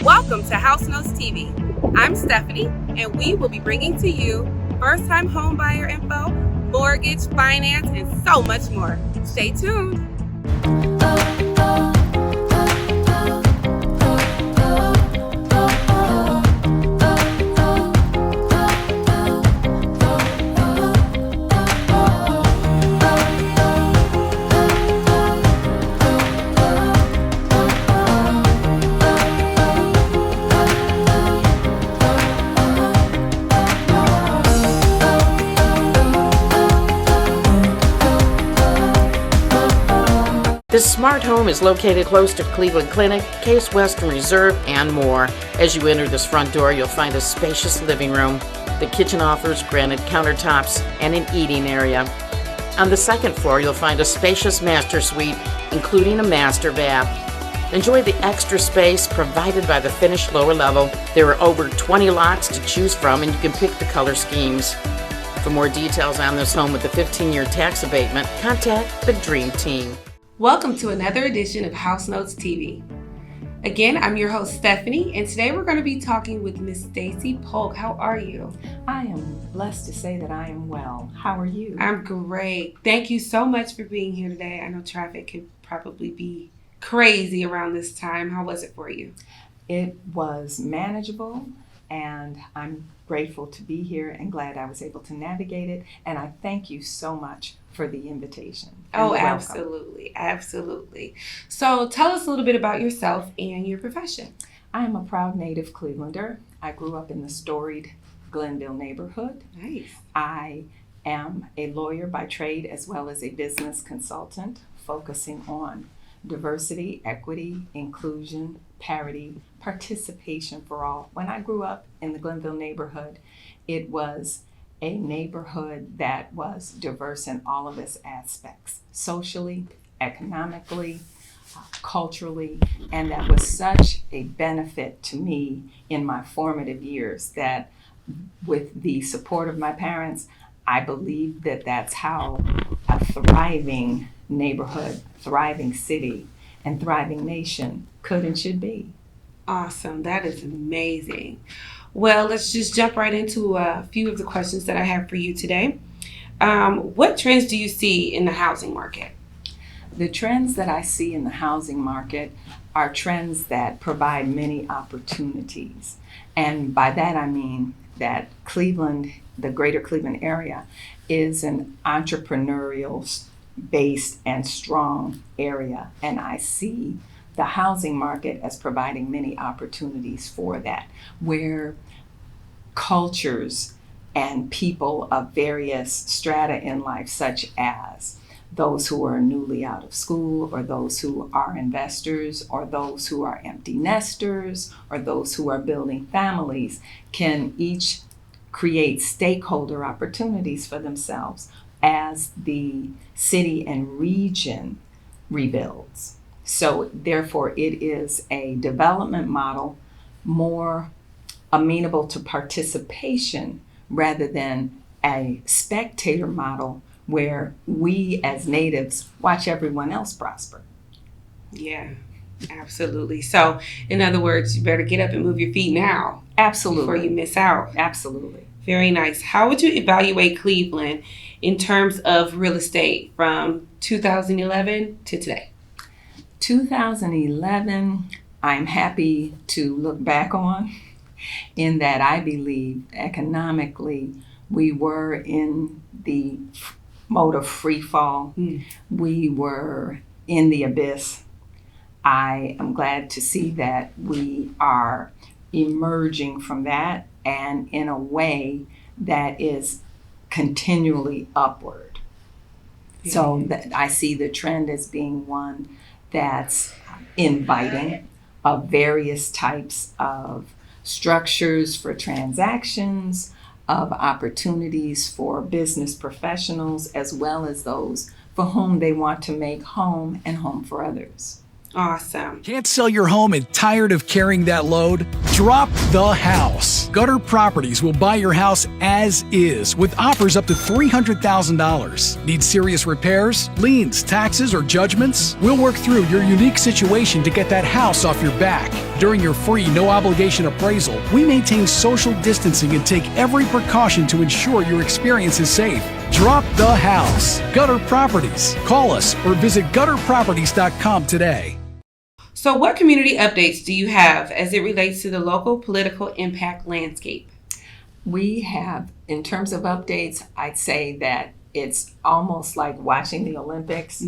Welcome to House Notes TV. I'm Stephanie, and we will be bringing to you first-time home buyer info, mortgage, finance, and so much more. Stay tuned. This smart home is located close to Cleveland Clinic, Case Western Reserve, and more. As you enter this front door, you'll find a spacious living room. The kitchen offers granite countertops and an eating area. On the second floor, you'll find a spacious master suite, including a master bath. Enjoy the extra space provided by the finished lower level. There are over 20 lots to choose from, and you can pick the color schemes. For more details on this home with the 15-year tax abatement, contact the Dream Team. Welcome to another edition of House Notes TV. Again, I'm your host, Stephanie, and today we're going to be talking with Miss Stacy Pope. How are you? I am blessed to say that I am well. How are you? I'm great. Thank you so much for being here today. I know traffic could probably be crazy around this time. How was it for you? It was manageable, and I'm grateful to be here and glad I was able to navigate it. And I thank you so much for the invitation. Oh, absolutely. Absolutely. So tell us a little bit about yourself and your profession. I am a proud native Clevelander. I grew up in the storied Glenville neighborhood. Nice. I am a lawyer by trade as well as a business consultant focusing on diversity, equity, inclusion, parity, participation for all. When I grew up in the Glenville neighborhood, it was a neighborhood that was diverse in all of its aspects, socially, economically, culturally, and that was such a benefit to me in my formative years that with the support of my parents, I believe that that's how a thriving neighborhood, thriving city, and thriving nation could and should be. Awesome. That is amazing. Well, let's just jump right into a few of the questions that I have for you today. What trends do you see in the housing market? The trends that I see in the housing market are trends that provide many opportunities. And by that I mean that Cleveland, the greater Cleveland area, is an entrepreneurial based and strong area. And I see the housing market as providing many opportunities for that, where cultures and people of various strata in life, such as those who are newly out of school, or those who are investors, or those who are empty nesters, or those who are building families, can each create stakeholder opportunities for themselves as the city and region rebuilds. So therefore, it is a development model more amenable to participation rather than a spectator model where we as natives watch everyone else prosper. Yeah, absolutely. So in other words, you better get up and move your feet now. Absolutely. Before you miss out. Absolutely. Very nice. How would you evaluate Cleveland in terms of real estate from 2011 to today? 2011, I'm happy to look back on in that I believe economically we were in the mode of free fall. We were in the abyss. I am glad to see that we are emerging from that and in a way that is continually upward. So that I see the trend as being one that's inviting of various types of structures for transactions, of opportunities for business professionals, as well as those for whom they want to make home and home for others. Awesome. Can't sell your home and tired of carrying that load? Drop the house. Gutter Properties will buy your house as is with offers up to $300,000. Need serious repairs, liens, taxes, or judgments? We'll work through your unique situation to get that house off your back. During your free, no-obligation appraisal, we maintain social distancing and take every precaution to ensure your experience is safe. Drop the house. Gutter Properties. Call us or visit gutterproperties.com today. So what community updates do you have as it relates to the local political impact landscape? We have, in terms of updates, I'd say that it's almost like watching the Olympics.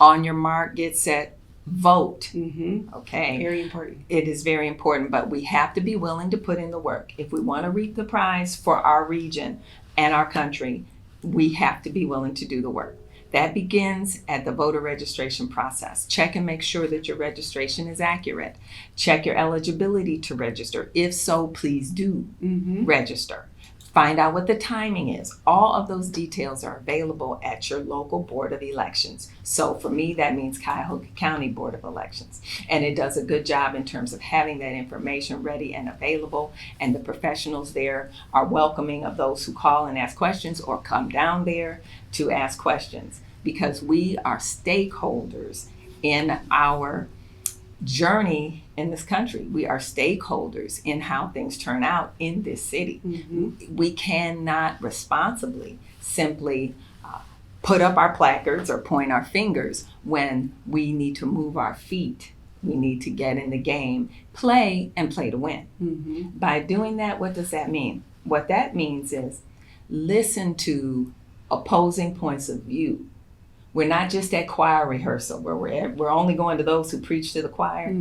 On your mark, get set, vote. Okay. Very important. It is very important, but we have to be willing to put in the work. If we want to reap the prize for our region and our country, we have to be willing to do the work. That begins at the voter registration process. Check and make sure that your registration is accurate. Check your eligibility to register. If so, please do register. Find out what the timing is. All of those details are available at your local Board of Elections. So for me, that means Cuyahoga County Board of Elections. And it does a good job in terms of having that information ready and available. And the professionals there are welcoming of those who call and ask questions or come down there to ask questions, because we are stakeholders in our journey in this country. We are stakeholders in how things turn out in this city. We cannot responsibly simply put up our placards or point our fingers when we need to move our feet. We need to get in the game, play, and play to win. By doing that, what does that mean? What that means is listen to opposing points of view. We're not just at choir rehearsal where we're only going to those who preach to the choir.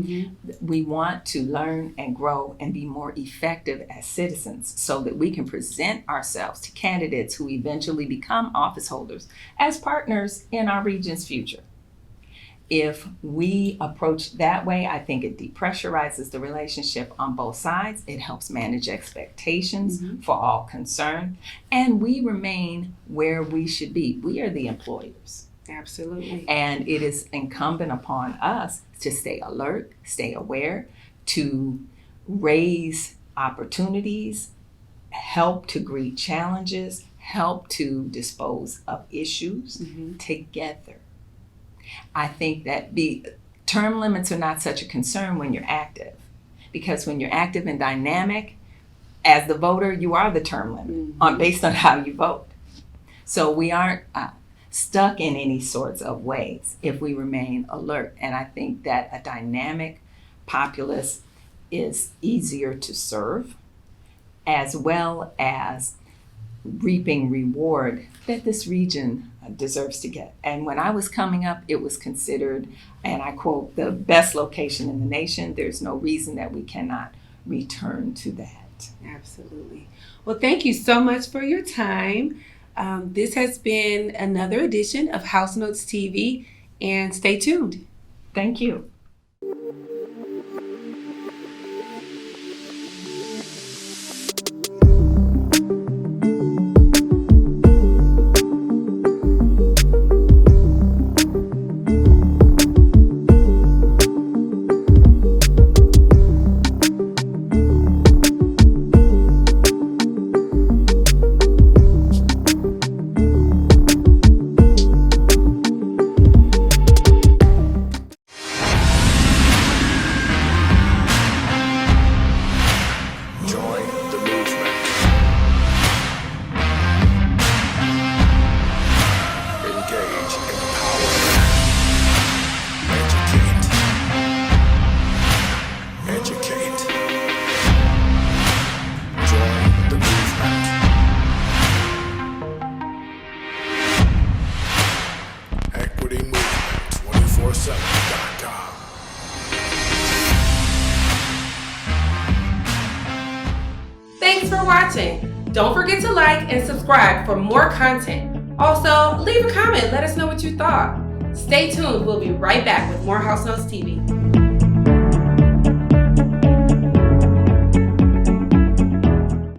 We want to learn and grow and be more effective as citizens so that we can present ourselves to candidates who eventually become office holders as partners in our region's future. If we approach that way, I think it depressurizes the relationship on both sides. It helps manage expectations for all concerned. And we remain where we should be. We are the employers. Absolutely. And it is incumbent upon us to stay alert, stay aware, to raise opportunities, help to greet challenges, help to dispose of issues together. I think that term limits are not such a concern when you're active, because when you're active and dynamic, as the voter, you are the term limit based on how you vote. So we aren't stuck in any sorts of ways if we remain alert. And I think that a dynamic populace is easier to serve, as well as reaping reward that this region deserves to get. And when I was coming up, it was considered, and I quote, the best location in the nation. There's no reason that we cannot return to that. Absolutely. Well, thank you so much for your time. This has been another edition of House Notes TV, and stay tuned. Thank you. Thanks for watching. Don't forget to like and subscribe for more content. Also, leave a comment. Let us know what you thought. Stay tuned. We'll be right back with more House Notes TV.